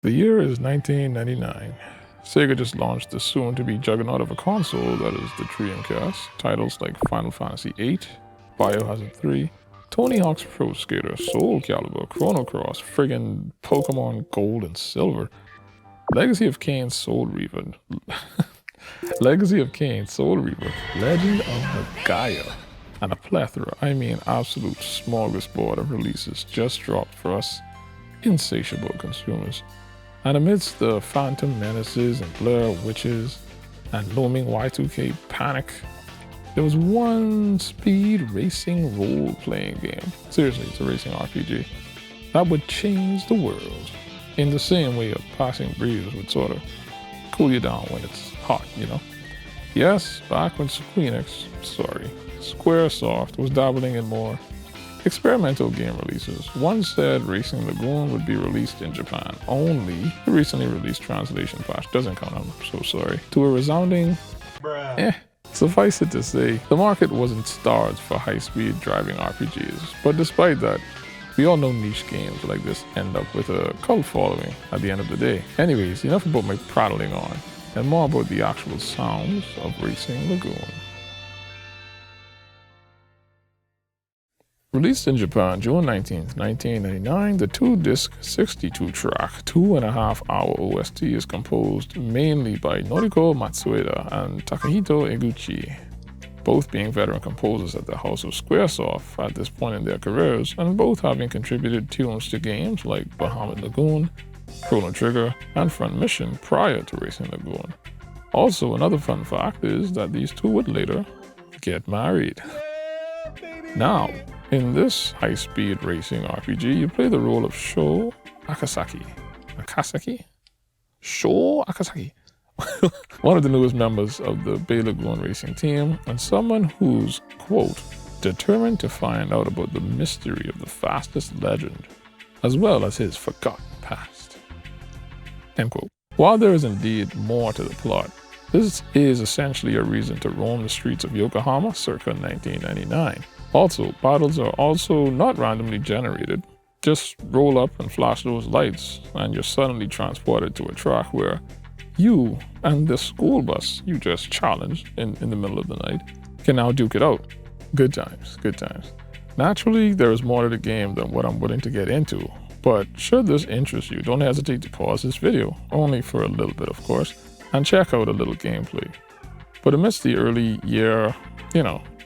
The year is 1999. Sega just launched the soon-to-be juggernaut of a console, that is the Dreamcast. Titles like Final Fantasy VIII, Biohazard 3, Tony Hawk's Pro Skater, Soul Calibur, Chrono Cross, friggin' Pokemon Gold and Silver, Legacy of Kain, Soul Reaver, Legacy of Kain, Soul Reaver, Legend of Gaia, and a plethora, absolute smorgasbord of releases just dropped for us insatiable consumers. And amidst the Phantom Menaces and Blair Witches and looming Y2K panic, there was one speed racing role-playing game. Seriously, it's a racing RPG that would change the world in the same way a passing breeze would sort of cool you down when it's hot, you know? Yes, back when Squaresoft was dabbling in more experimental game releases. One said Racing Lagoon would be released in Japan only. The recently released translation patch doesn't count, I'm so sorry. To a resounding Suffice it to say, the market wasn't starved for high-speed driving RPGs, but despite that, we all know niche games like this end up with a cult following at the end of the day. Anyways, enough about my prattling on, and more about the actual sounds of Racing Lagoon. Released in Japan June 19th, 1999, the 2-disc 62-track, 2.5-hour OST is composed mainly by Noriko Matsueda and Takahito Eguchi, both being veteran composers at the House of Squaresoft at this point in their careers, and both having contributed tunes to games like Bahamut Lagoon, Chrono Trigger, and Front Mission prior to Racing Lagoon. Also, another fun fact is that these two would later get married. Now, in this high-speed racing RPG, you play the role of Sho Akasaki. Sho Akasaki. One of the newest members of the Bay Lagoon racing team, and someone who's, quote, determined to find out about the mystery of the fastest legend, as well as his forgotten past. End quote. While there is indeed more to the plot, this is essentially a reason to roam the streets of Yokohama circa 1999. Also, battles are also not randomly generated. Just roll up and flash those lights, and you're suddenly transported to a track where you and the school bus you just challenged in the middle of the night can now duke it out. Good times, good times. Naturally, there is more to the game than what I'm willing to get into, but should this interest you, don't hesitate to pause this video, only for a little bit of course, and check out a little gameplay. But amidst the early year,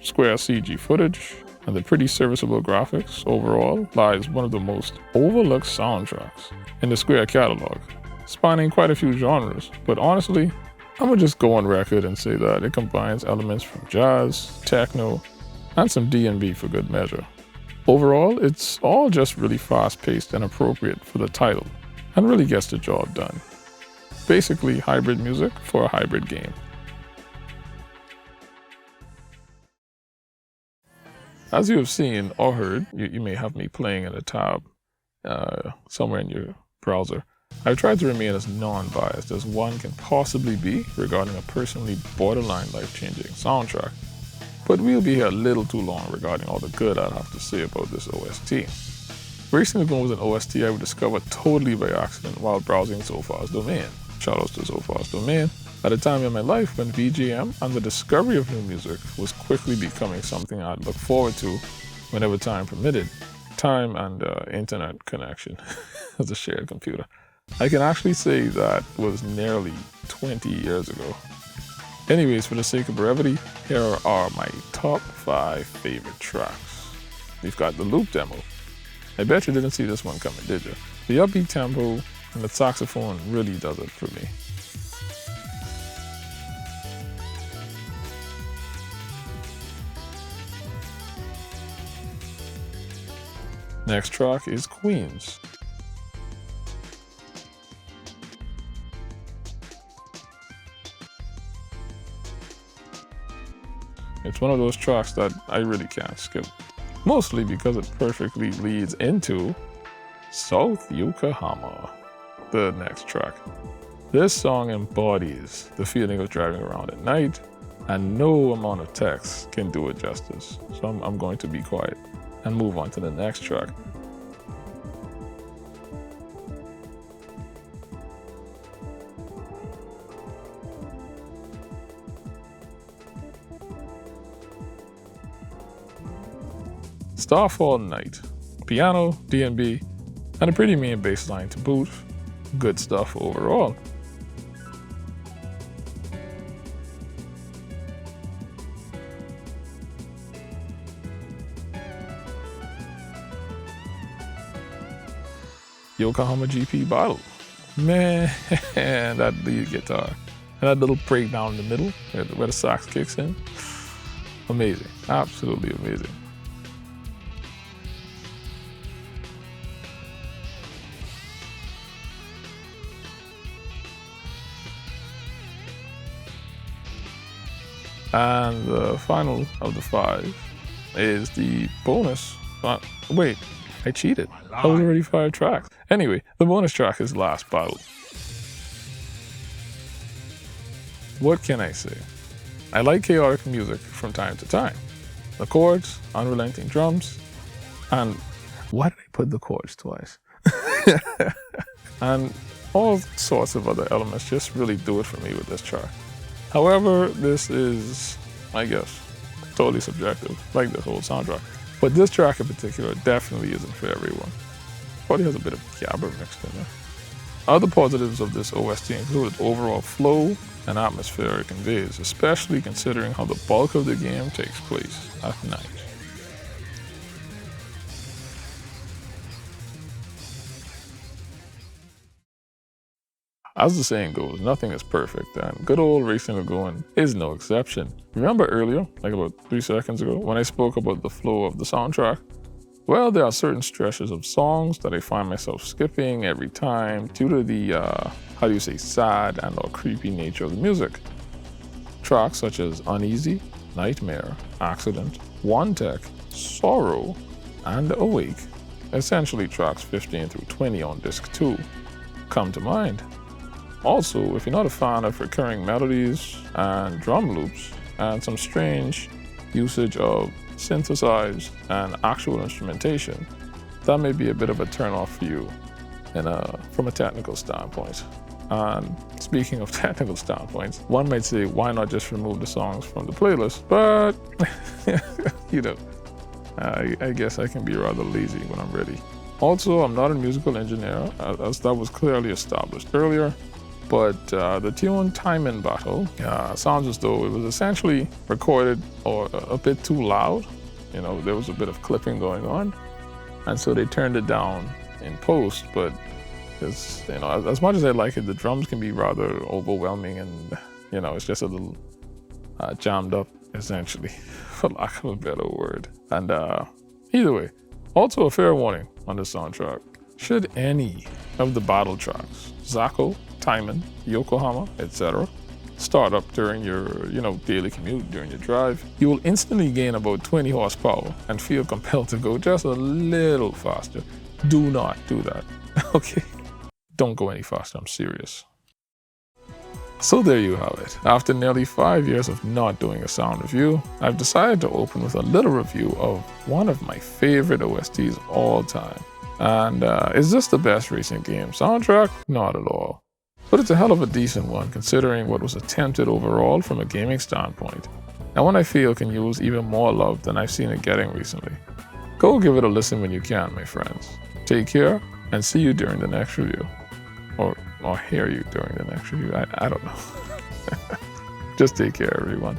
Square CG footage and the pretty serviceable graphics overall lies one of the most overlooked soundtracks in the Square catalog, spanning quite a few genres. But honestly, I'm gonna just go on record and say that it combines elements from jazz, techno, and some D&B for good measure. Overall, it's all just really fast-paced and appropriate for the title, and really gets the job done. Basically, hybrid music for a hybrid game. As you have seen or heard, you may have me playing in a tab somewhere in your browser. I've tried to remain as non-biased as one can possibly be regarding a personally borderline life-changing soundtrack, but we'll be here a little too long regarding all the good I'd have to say about this OST. Racing Lagoon was an OST I would discover totally by accident while browsing Zofar's domain. Shoutouts to Zofar's domain. At a time in my life when VGM and the discovery of new music was quickly becoming something I'd look forward to whenever time permitted. Time and internet connection as a shared computer. I can actually say that was nearly 20 years ago. Anyways, for the sake of brevity, here are my top 5 favorite tracks. We've got the loop demo. I bet you didn't see this one coming, did you? The upbeat tempo and the saxophone really does it for me. Next track is Queens. It's one of those tracks that I really can't skip, mostly because it perfectly leads into South Yokohama, the next track. This song embodies the feeling of driving around at night, and no amount of text can do it justice, so I'm going to be quiet and move on to the next track. Starfall Night, piano, D&B, and a pretty mean bass line to boot. Good stuff overall. Yokohama GP battle. Man, that lead guitar. And that little breakdown in the middle where the sax kicks in. Amazing, absolutely amazing. And the final of the 5 is the bonus. Wait, I cheated. I was already 5 tracks. Anyway, the bonus track is Last Battle. What can I say? I like chaotic music from time to time. The chords, unrelenting drums, and why did I put the chords twice? And all sorts of other elements just really do it for me with this track. However, this is, I guess, totally subjective, like this whole soundtrack. But this track in particular definitely isn't for everyone. Probably has a bit of gabber mixed in there. Other positives of this OST include its overall flow and atmosphere it conveys, especially considering how the bulk of the game takes place at night. As the saying goes, nothing is perfect, and good old Racing Lagoon is no exception. Remember earlier, like about 3 seconds ago, when I spoke about the flow of the soundtrack? Well, there are certain stretches of songs that I find myself skipping every time due to the, sad and or creepy nature of the music. Tracks such as Uneasy, Nightmare, Accident, One Tech, Sorrow, and Awake, essentially tracks 15 through 20 on disc 2, come to mind. Also, if you're not a fan of recurring melodies and drum loops and some strange usage of synthesized and actual instrumentation, that may be a bit of a turn-off for you from a technical standpoint. And speaking of technical standpoints, one might say, why not just remove the songs from the playlist? But, I guess I can be rather lazy when I'm ready. Also, I'm not a musical engineer, as that was clearly established earlier. But the tune Timing Battle sounds as though it was essentially recorded or a bit too loud. You know, there was a bit of clipping going on. And so they turned it down in post. But it's, as much as I like it, the drums can be rather overwhelming and, it's just a little jammed up, essentially, for lack of a better word. And either way, also a fair warning on the soundtrack. Should any of the battle tracks, Zako, Timon, Yokohama, etc., start up during your, daily commute, during your drive, you will instantly gain about 20 horsepower and feel compelled to go just a little faster. Do not do that, okay? Don't go any faster, I'm serious. So there you have it. After nearly 5 years of not doing a sound review, I've decided to open with a little review of one of my favorite OSTs of all time. And is this the best racing game soundtrack? Not at all. But it's a hell of a decent one considering what was attempted overall from a gaming standpoint, and one I feel can use even more love than I've seen it getting recently. Go give it a listen when you can, my friends. Take care, and see you during the next review. Or hear you during the next review, I don't know. Just take care, everyone.